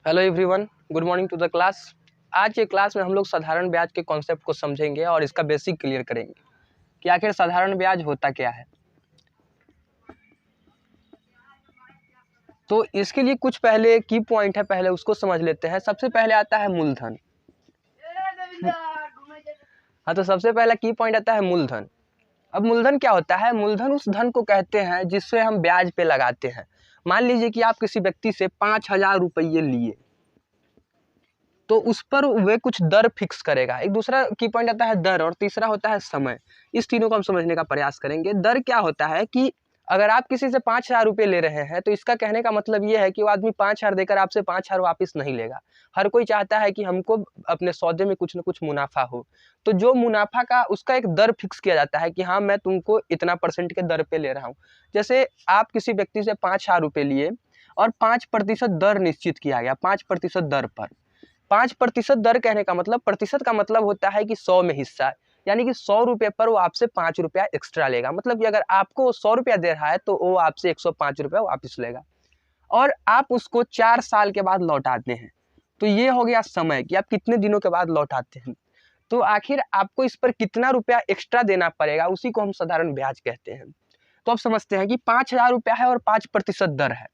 Hello everyone, good morning to the class. आज के class में हम लोग साधारण ब्याज के कॉन्सेप्ट को समझेंगे और इसका बेसिक क्लियर करेंगे कि आखिर साधारण ब्याज होता क्या है। तो इसके लिए कुछ पहले की पॉइंट है, पहले उसको समझ लेते हैं। सबसे पहले आता है मूलधन। हाँ, तो सबसे पहला की पॉइंट आता है मूलधन। अब मूलधन क्या होता है? मूलधन उस धन को कहते हैं जिससे हम ब्याज पे लगाते हैं। मान लीजिए कि आप किसी व्यक्ति से 5,000 रुपये लिए, तो उस पर वे कुछ दर फिक्स करेगा। एक दूसरा की पॉइंट आता है दर, और तीसरा होता है समय। इस तीनों को हम समझने का प्रयास करेंगे। दर क्या होता है कि अगर आप किसी से 5,000 रुपये ले रहे हैं तो इसका कहने का मतलब ये है कि वो आदमी 5,000 देकर आपसे 5,000 वापिस नहीं लेगा। हर कोई चाहता है कि हमको अपने सौदे में कुछ न कुछ मुनाफा हो, तो जो मुनाफा का उसका एक दर फिक्स किया जाता है कि हाँ, मैं तुमको इतना % के दर पे ले रहा हूँ। जैसे आप किसी व्यक्ति से 5,000 रुपये लिए और 5% दर निश्चित किया गया, 5% दर पर। 5% दर कहने का मतलब, प्रतिशत का मतलब होता है कि 100 में हिस्सा, यानी कि 100 रुपये पर वो आपसे 5 रुपया एक्स्ट्रा लेगा। मतलब कि अगर आपको 100 रुपया दे रहा है तो वो आपसे 105 रुपया वापिस लेगा, और आप उसको 4 साल के बाद लौटाते हैं। तो ये हो गया समय कि आप कितने दिनों के बाद लौटाते हैं। तो आखिर आपको इस पर कितना रुपया एक्स्ट्रा देना पड़ेगा, उसी को हम साधारण ब्याज कहते हैं। तो अब समझते हैं कि 5,000 रुपया है और 5% दर है।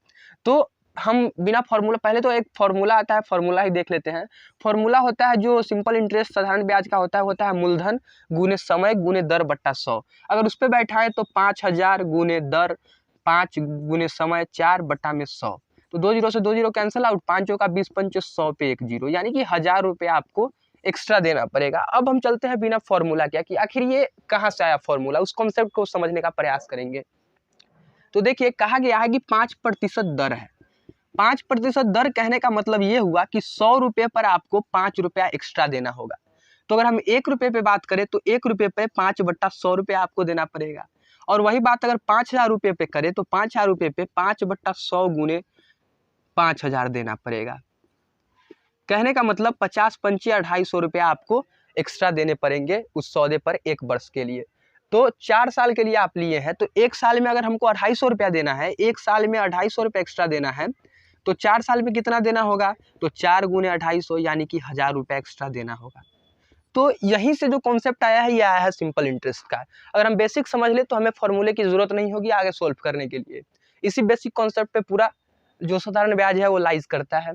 तो हम बिना फॉर्मूला, पहले तो एक फॉर्मूला आता है, फॉर्मूला ही देख लेते हैं। फॉर्मूला होता है जो सिंपल इंटरेस्ट साधारण ब्याज का होता है मूलधन गुने समय गुने दर बट्टा 100। अगर उस पर बैठा है तो 5,000 गुने दर 5 गुने समय 4 बट्टा में 100। तो 2 जीरो से 2 जीरो कैंसिल आउट, 5 चौका 20 पंचे 100 पे 1 जीरो, यानी कि 1,000 रुपया आपको एक्स्ट्रा देना पड़ेगा। अब हम चलते हैं बिना फॉर्मूला क्या कि आखिर ये कहाँ से आया फॉर्मूला, उस कॉन्सेप्ट को समझने का प्रयास करेंगे। तो देखिए, कहा गया है कि 5% दर है। 5% दर कहने का मतलब ये हुआ कि 100 रुपये पर आपको 5 रुपया एक्स्ट्रा देना होगा। तो अगर हम 1 रुपये पे बात करें तो 1 रुपये पे 5 बट्टा 100 रुपया आपको देना पड़ेगा। और वही बात अगर 5,000 रुपये पे करें तो 5,000 रुपये पे 5 बट्टा 100 गुने 5,000 देना पड़ेगा। कहने का मतलब 50 पंचे 250 रुपया आपको एक्स्ट्रा देने पड़ेंगे उस सौदे पर 1 वर्ष के लिए। तो 4 साल के लिए आप लिए हैं, तो 1 साल में अगर हमको 250 रुपया देना है, 1 साल में 250 रुपया एक्स्ट्रा देना है, तो 4 साल में कितना देना होगा? तो 4 गुने 250 यानी कि 1,000 रुपया एक्स्ट्रा देना होगा। तो यहीं से जो कॉन्सेप्ट आया है, ये आया है सिंपल इंटरेस्ट का। अगर हम बेसिक समझ ले तो हमें फॉर्मूले की जरूरत नहीं होगी आगे सोल्व करने के लिए। इसी बेसिक कॉन्सेप्ट पे पूरा जो साधारण ब्याज है वो लाइज करता है।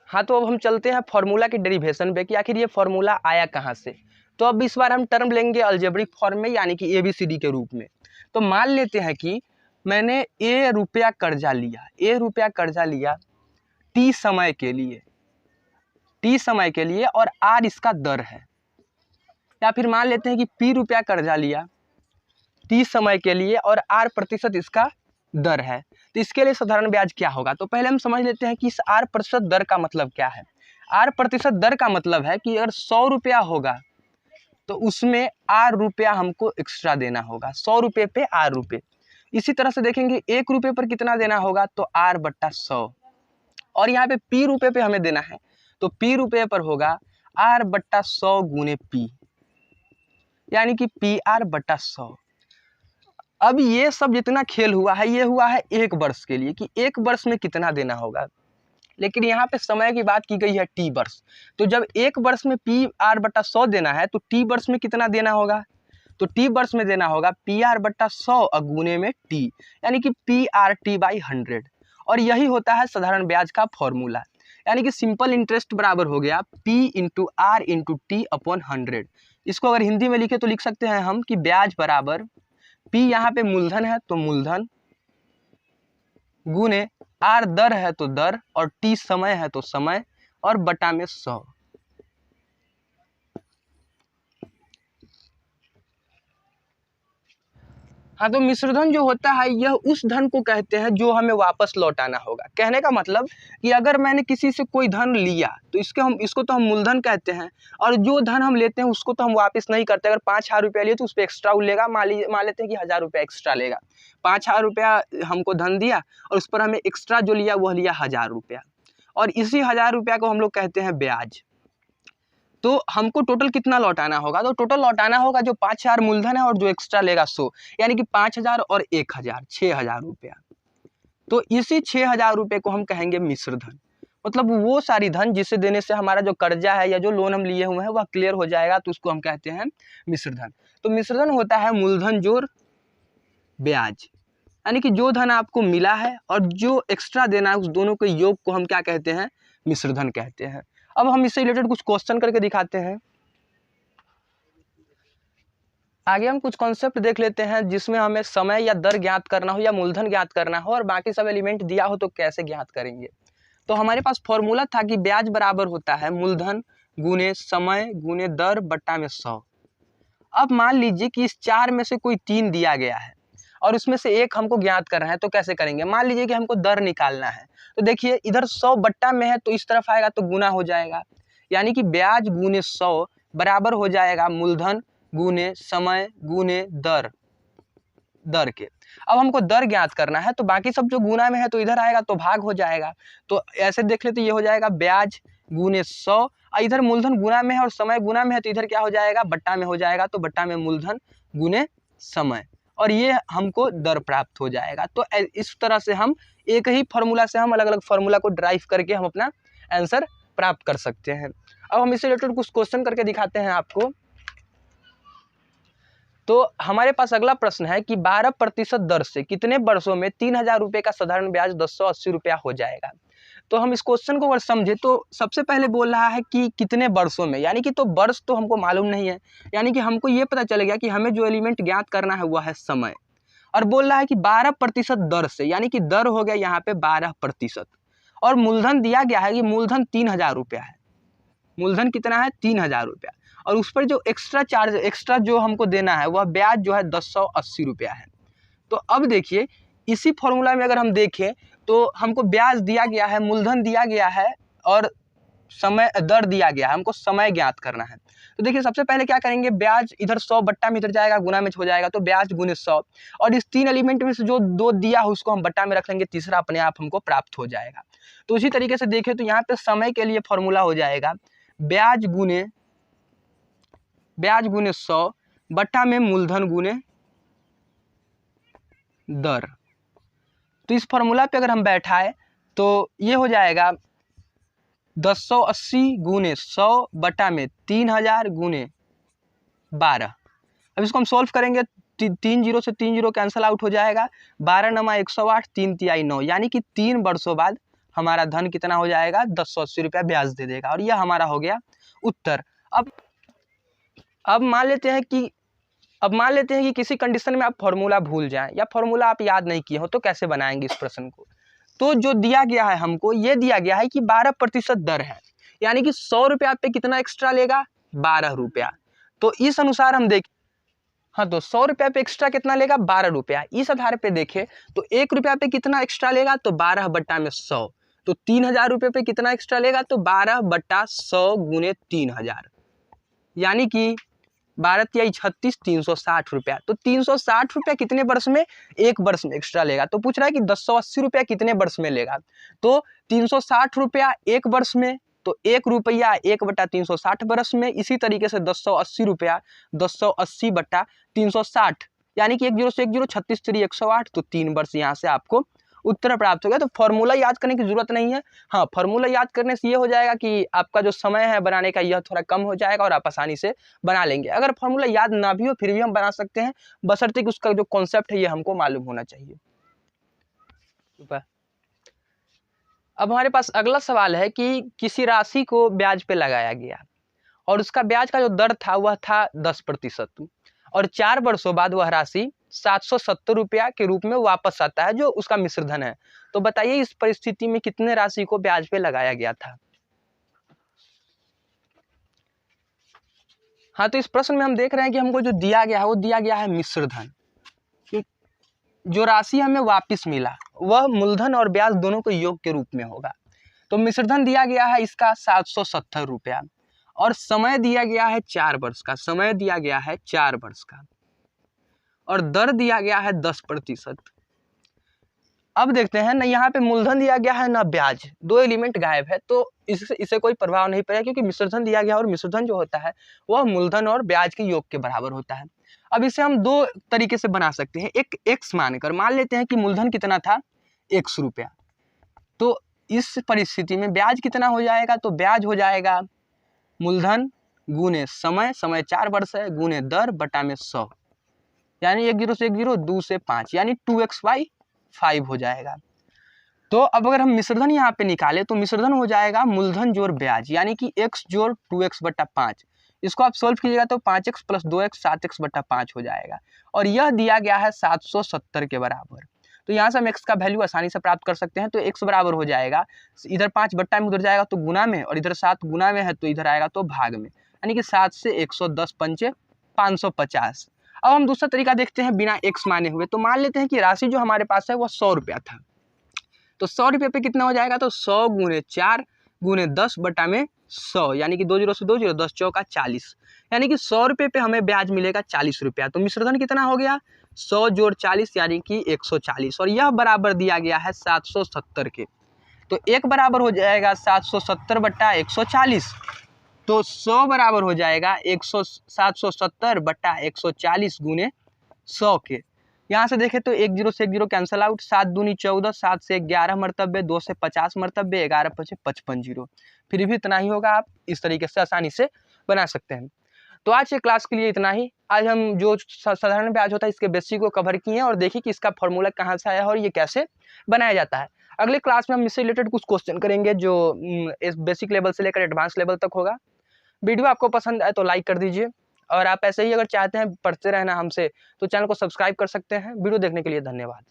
हाँ, तो अब हम चलते हैं फॉर्मूला के डेरिवेशन पे कि आखिर ये फॉर्मूला आया कहाँ से। तो अब इस बार हम टर्म लेंगे अलजेब्रिक फॉर्म में, यानी कि ABCD के रूप में। तो मान लेते हैं कि मैंने A रुपया कर्जा लिया T समय के लिए, और R इसका दर है। या फिर मान लेते हैं कि P रुपया कर्जा लिया T समय के लिए और R प्रतिशत इसका दर है। तो इसके लिए साधारण ब्याज क्या होगा? तो पहले हम समझ लेते हैं कि इस R प्रतिशत दर का मतलब क्या है। R प्रतिशत दर का मतलब है कि अगर 100 रुपया होगा तो उसमें R रुपया हमको एक्स्ट्रा देना होगा। 100 रुपये पे R रुपये। इसी तरह से देखेंगे 1 रुपये पर कितना देना होगा, तो R बट्टा 100। और यहाँ पे P रुपये पे हमें देना है, तो P रुपये पर होगा R बट्टा 100 गुने P, यानी कि PR बट्टा 100। अब ये सब जितना खेल हुआ है, ये हुआ है 1 वर्ष के लिए कि 1 वर्ष में कितना देना होगा। लेकिन यहाँ पे समय की बात की गई है T वर्ष। तो जब 1 वर्ष में PR बट्टा 100 देना है तो T वर्ष में कितना देना होगा? तो T वर्ष में देना होगा PR बट्टा 100 गुने में T, यानी कि PRT बाई 100। और यही होता है साधारण ब्याज का फॉर्मूला, यानी कि सिंपल इंटरेस्ट बराबर हो गया P into R into T upon 100। इसको अगर हिंदी में लिखे तो लिख सकते हैं हम कि ब्याज बराबर P यहाँ पे मूलधन है तो मूलधन गुने R दर है तो दर, और T समय है तो समय, और बटा में 100। हाँ, तो मिश्रधन जो होता है यह उस धन को कहते हैं जो हमें वापस लौटाना होगा। कहने का मतलब कि अगर मैंने किसी से कोई धन लिया तो इसको तो हम मूलधन कहते हैं, और जो धन हम लेते हैं उसको तो हम वापस नहीं करते। अगर 5,000 रुपया लिए तो उस पर एक्स्ट्रा लेगा, मान लेते हैं कि 1,000 रुपया एक्स्ट्रा लेगा। 5,000 रुपया हमको धन दिया और उस पर हमें एक्स्ट्रा जो लिया वह लिया 1,000 रुपया, और इसी 1,000 रुपया को हम लोग कहते हैं ब्याज। तो हमको टोटल कितना लौटाना होगा? तो टोटल लौटाना होगा जो 5,000 मूलधन है और जो एक्स्ट्रा लेगा 100, यानी कि 5,000 और 1,000 6,000 रुपया। तो इसी 6,000 रुपये को हम कहेंगे मिश्रधन। मतलब वो सारी धन जिसे देने से हमारा जो कर्जा है या जो लोन हम लिए हुए हैं वह क्लियर हो जाएगा, तो उसको हम कहते हैं मिश्र धन। तो मिश्र धन होता है मूलधन जोड़ ब्याज, यानी कि जो धन आपको मिला है और जो एक्स्ट्रा देना है उस दोनों के योग को हम क्या कहते हैं, मिश्र धन कहते हैं। अब हम इससे रिलेटेड कुछ क्वेश्चन करके दिखाते हैं। आगे हम कुछ कॉन्सेप्ट देख लेते हैं जिसमें हमें समय या दर ज्ञात करना हो या मूलधन ज्ञात करना हो और बाकी सब एलिमेंट दिया हो तो कैसे ज्ञात करेंगे। तो हमारे पास फॉर्मूला था कि ब्याज बराबर होता है मूलधन गुने समय गुने दर बट्टा में 100। अब मान लीजिए कि इस 4 में से कोई 3 दिया गया है और उसमें से एक हमको ज्ञात करना है, तो कैसे करेंगे। मान लीजिए कि हमको दर निकालना है, तो देखिए इधर 100 बट्टा में है तो इस तरफ आएगा तो गुना हो जाएगा, यानी कि ब्याज गुने 100 बराबर हो जाएगा मूलधन गुने समय गुने दर के। अब हमको दर ज्ञात करना है तो बाकी सब जो गुना में है तो इधर आएगा तो भाग हो जाएगा, तो ऐसे देख ले तो ये हो जाएगा ब्याज गुने 100, और इधर मूलधन गुना में है और समय गुना में है तो इधर क्या हो जाएगा, बट्टा में हो जाएगा, तो बट्टा में मूलधन गुने समय, और ये हमको दर प्राप्त हो जाएगा। तो इस तरह से हम एक ही फॉर्मूला से हम अलग अलग फॉर्मूला को ड्राइव करके हम अपना आंसर प्राप्त कर सकते हैं। अब हम इससे रिलेटेड कुछ क्वेश्चन करके दिखाते हैं आपको। तो हमारे पास अगला प्रश्न है कि 12% दर से कितने वर्षों में 3000 रुपये का साधारण ब्याज 1080 रुपया हो जाएगा। तो हम इस क्वेश्चन को अगर समझे तो सबसे पहले बोल रहा है कि कितने वर्षों में, यानी कि तो वर्ष तो हमको मालूम नहीं है, यानी कि हमको ये पता चल गया कि हमें जो एलिमेंट ज्ञात करना है वह है समय, और बोल रहा है कि 12% दर से, यानी कि दर हो गया यहाँ पे 12%, और मूलधन दिया गया है कि मूलधन 3000 रुपया है। मूलधन कितना है, 3000 रुपया, और उस पर जो एक्स्ट्रा जो हमको देना है वह ब्याज जो है 1080 रुपया है। तो अब देखिए इसी फॉर्मूला में अगर हम देखें तो हमको ब्याज दिया गया है, मूलधन दिया गया है और समय दर दिया गया है, हमको समय ज्ञात करना है। तो देखिए सबसे पहले क्या करेंगे, ब्याज इधर 100 बट्टा में इधर जाएगा, गुना में हो जाएगा, तो ब्याज गुने 100, और इस 3 एलिमेंट में से जो 2 दिया है उसको हम बट्टा में रख लेंगे, तीसरा अपने आप हमको प्राप्त हो जाएगा। तो उसी तरीके से देखें तो यहाँ पे समय के लिए फॉर्मूला हो जाएगा ब्याज गुने 100 बट्टा में मूलधन गुने दर। तो इस फॉर्मूला पे अगर हम बैठाए तो ये हो जाएगा 1080 गुने 100 बट्टा में 3000 गुने 12। अब इसको हम सॉल्व करेंगे, 3 जीरो से 3 जीरो कैंसिल आउट हो जाएगा, 12 नमा 108, 3 तिहाई 9, यानी कि 3 वर्षों बाद हमारा धन कितना हो जाएगा, 1080 रुपया ब्याज दे देगा, और यह हमारा हो गया उत्तर। अब मान लेते हैं कि किसी कंडीशन में आप फॉर्मूला भूल जाएं या फॉर्मूला आप याद नहीं किए हो, तो कैसे बनाएंगे इस प्रश्न को। तो जो दिया गया है हमको, ये दिया गया है कि 12% दर है, यानी कि 100 रुपया पे कितना एक्स्ट्रा लेगा, 12 रुपया। तो इस अनुसार हम देखें, हाँ तो 100 रुपया पे एक्स्ट्रा कितना लेगा, 12 रुपया। इस आधार पे देखें तो 1 रुपया पे कितना एक्स्ट्रा लेगा, तो 12 बट्टा में 100। तो 3000 रुपये पे कितना एक्स्ट्रा लेगा, तो 12 बट्टा 100 गुने 3000, यानी कि 12 तिहाई 36, 360 रुपया। तो 360 रुपया कितने वर्ष में, 1 वर्ष में एक्स्ट्रा लेगा। तो पूछ रहा है कि 1080 रुपया कितने वर्ष में लेगा, तो 360 रुपया 1 वर्ष में, तो 1 रुपया 1 बट्टा 360 वर्ष में। इसी तरीके से 1080 रुपया 1080 बट्टा 360, यानी कि 1 जीरो से 1 जीरो, 36 3 108, तो 3 वर्ष यहाँ से आपको उत्तर प्राप्त हो गया। तो फॉर्मूला याद करने की जरूरत नहीं है, हाँ फॉर्मूला याद करने से ये हो जाएगा कि आपका जो समय है बनाने का यह थोड़ा कम हो जाएगा और आप आसानी से बना लेंगे। अगर फॉर्मूला याद ना भी हो फिर भी हम बना सकते हैं, बशर्ते कि उसका जो कॉन्सेप्ट है ये हमको मालूम होना चाहिए। अब हमारे पास अगला सवाल है कि किसी राशि को ब्याज पे लगाया गया और उसका ब्याज का जो दर था वह था 10%, और 4 वर्षों बाद वह राशि 770 रुपया के रूप में वापस आता है, जो उसका मिश्र धन है। तो बताइए इस परिस्थिति में कितने राशि को ब्याज पे लगाया गया था। हाँ तो इस प्रश्न में हम देख रहे हैं कि हमको जो दिया गया है वो दिया गया है मिश्र धन। जो राशि हमें वापस मिला वह मूलधन और ब्याज दोनों के योग के रूप में होगा। तो मिश्र धन दिया गया है इसका 770 रुपया, और समय दिया गया है 4 वर्ष का, समय दिया गया है 4 वर्ष का, और दर दिया गया है 10%। अब देखते हैं ना, यहाँ पे मूलधन दिया गया है ना ब्याज, 2 एलिमेंट गायब है, तो इसे कोई प्रभाव नहीं पड़ेगा, क्योंकि मिश्रधन दिया गया और मिश्रधन जो होता है वह मूलधन और ब्याज के योग के बराबर होता है। अब इसे हम 2 तरीके से बना सकते हैं। एक एक्स मानकर मान लेते हैं कि मूलधन कितना था, 100 रुपया, तो इस परिस्थिति में ब्याज कितना हो जाएगा, तो ब्याज हो जाएगा मूलधन गुने समय, समय 4 वर्ष है, गुने दर बटा में 100, यानी 1 0 से 1 0, 2 से 5, यानी 2x/5 हो जाएगा। तो अब अगर हम मिश्रधन यहाँ पे निकाले तो मिश्रधन हो जाएगा मूलधन जोड़ ब्याज, यानी कि x जोड़ 2x बटा 5। इसको आप सोल्व कीजिएगा तो 5x + 2x 7x बटा 5 हो जाएगा, और यह दिया गया है 770 के बराबर। तो यहाँ से हम x का वैल्यू आसानी से प्राप्त कर सकते हैं। तो x बराबर हो जाएगा, इधर 5 बट्टा में उधर जाएगा तो गुना में, और इधर 7 गुना में है तो इधर आएगा तो भाग में, यानी कि 7 से 110 पंचे 550। अब हम दूसरा तरीका देखते हैं बिना x माने हुए। तो मान लेते हैं कि राशि जो हमारे पास है वह 100 रुपया था, तो 100 रुपये पे कितना हो जाएगा, तो 100 गुने 4 गुने 10 बटा में 100, यानी कि 2 0 से 2 0, 10 चौका 40, यानी कि 100 रुपये पे हमें ब्याज मिलेगा 40 रुपया। तो मिश्रधन कितना हो गया, 100 जोड़ 40 यानी कि 140, और यह बराबर दिया गया है 770 के। तो एक बराबर हो जाएगा 770 बट्टा 140, तो 100 बराबर हो जाएगा 770 बट्टा 140 गुने 100 के। यहाँ से देखें तो 1 0 से 1 0 कैंसिल आउट, 7 दूनी 14, 7 से 11 मरतबे, 2 से 50 मरतबे, 11 5 55 0, फिर भी इतना ही होगा। आप इस तरीके से आसानी से बना सकते हैं। तो आज के क्लास के लिए इतना ही। आज हम जो साधारण ब्याज होता है इसके बेसिक को कवर किए हैं और देखिए कि इसका फॉर्मूला कहाँ से आया है और ये कैसे बनाया जाता है। अगले क्लास में हम इससे रिलेटेड कुछ क्वेश्चन करेंगे जो इस बेसिक लेवल से लेकर एडवांस लेवल तक होगा। वीडियो आपको पसंद आए तो लाइक कर दीजिए, और आप ऐसे ही अगर चाहते हैं पढ़ते रहना हमसे तो चैनल को सब्सक्राइब कर सकते हैं। वीडियो देखने के लिए धन्यवाद।